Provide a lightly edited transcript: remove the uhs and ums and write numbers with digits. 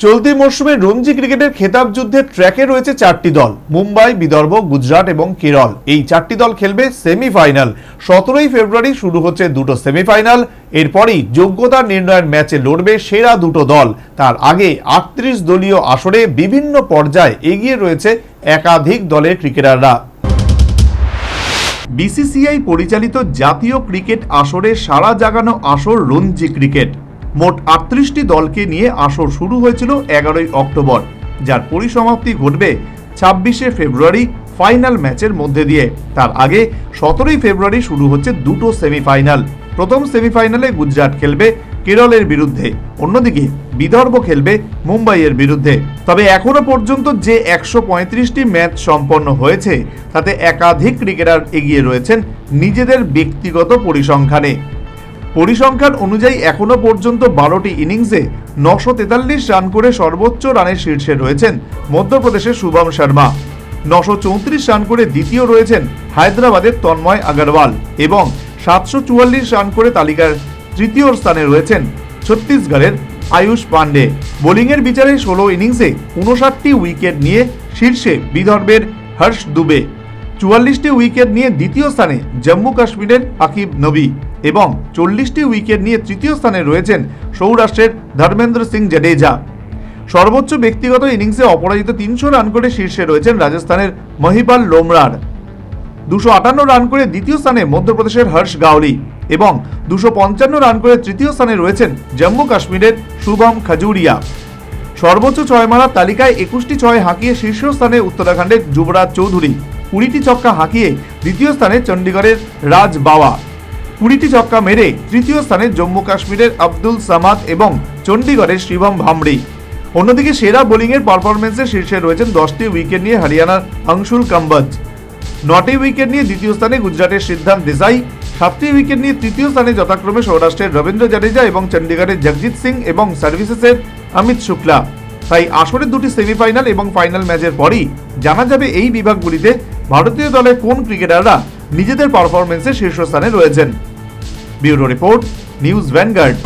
চলতি মরশুমে রঞ্জি ক্রিকেটের খেতাব যুদ্ধের ট্র্যাকে রয়েছে চারটি দল। মুম্বাই, বিদর্ভ, গুজরাট এবং কেরল। এই চারটি দল খেলবে সেমিফাইনাল। 17ই ফেব্রুয়ারি শুরু হচ্ছে দুটো সেমিফাইনাল। এরপরই যোগ্যতা নির্ণয়ের ম্যাচে লড়বে সেরা দুটো দল। তার আগে 38 দলীয় আসরে বিভিন্ন পর্যায়ে এগিয়ে রয়েছে একাধিক দলের ক্রিকেটাররা। বিসিসিআই পরিচালিত জাতীয় ক্রিকেট আসরে সাড়া জাগানো আসর রঞ্জি ক্রিকেট। মোট 38টি দলকে নিয়ে আসর শুরু হয়েছিল 11ই অক্টোবর, যার পরিসমাপ্তি ঘটবে 26শে ফেব্রুয়ারি ফাইনাল ম্যাচের মধ্যে দিয়ে। তার আগে 17ই ফেব্রুয়ারি শুরু হচ্ছে দুটো সেমিফাইনাল। প্রথম সেমিফাইনালে গুজরাট খেলবে কেরলের বিরুদ্ধে, অন্যদিকে বিদর্ভ খেলবে মুম্বাইয়ের বিরুদ্ধে। তবে এখনো পর্যন্ত যে 135টি ম্যাচ সম্পন্ন হয়েছে তাতে একাধিক ক্রিকেটার এগিয়ে রয়েছেন নিজেদের ব্যক্তিগত পরিসংখ্যানে। পরিসংখ্যান অনুযায়ী এখনো পর্যন্ত 12টি ইনিংসে 943 রান করে সর্বোচ্চ রানের শীর্ষে রয়েছেন মধ্যপ্রদেশের শুভম শর্মা। 934 রান করে দ্বিতীয় রয়েছেন হায়দ্রাবাদের তন্ময় আগরওয়াল এবং 744 রান করে তালিকার তৃতীয় স্থানে রয়েছেন ছত্তিশগড়ের আয়ুষ পান্ডে। বোলিংয়ের বিচারে 16 ইনিংসে 59টি উইকেট নিয়ে শীর্ষে বিদর্ভের হর্ষ দুবে। 44টি উইকেট নিয়ে দ্বিতীয় স্থানে জম্মু কাশ্মীরের আকিব নবী এবং 40টি উইকেট নিয়ে তৃতীয় স্থানে রয়েছেন সৌরাষ্ট্রের ধর্মেন্দ্র সিং জাডেজা। সর্বোচ্চ ব্যক্তিগত ইনিংসে অপরাজিত 300 রান করে শীর্ষে রয়েছেন রাজস্থানের মহিপাল লোমরার। 258 রান করে দ্বিতীয় স্থানে মধ্যপ্রদেশের হর্ষ গাওলি এবং 255 রান করে তৃতীয় স্থানে রয়েছেন জম্মু কাশ্মীরের শুভম খাজুরিয়া। সর্বোচ্চ ছয় মারার তালিকায় 21টি ছয় হাঁকিয়ে শীর্ষস্থানে উত্তরাখণ্ডের যুবরাজ চৌধুরী। 20টি ছক্কা হাঁকিয়ে দ্বিতীয় স্থানে চণ্ডীগড়ের রাজ বাওয়া। 20টি ছক্কা মেরে তৃতীয় স্থানে জম্মু কাশ্মীরের আব্দুল সামাদ এবং চণ্ডীগড়ের শিবম ভামরি। অন্যদিকে সেরা বোলিংয়ের পারফরমেন্সে শীর্ষে রয়েছেন 10টি উইকেট নিয়ে হরিয়ানার অংশুল কম্বজ। 9টি উইকেট নিয়ে দ্বিতীয় স্থানে গুজরাটের সিদ্ধান্ত দেসাই। 7টি উইকেট নিয়ে তৃতীয় স্থানে যথাক্রমে সৌরাষ্ট্রের রবীন্দ্র জাডেজা এবং চণ্ডীগড়ের জগজিৎ সিং এবং সার্ভিসেসের অমিত শুক্লা। তাই আসরের দুটি সেমিফাইনাল এবং ফাইনাল ম্যাচের পরই জানা যাবে এই বিভাগগুলিতে ভারতীয় দলের কোন ক্রিকেটাররা নিজেদের পারফরমেন্সে শীর্ষস্থানে রয়েছেন। Bureau report, news vanguard.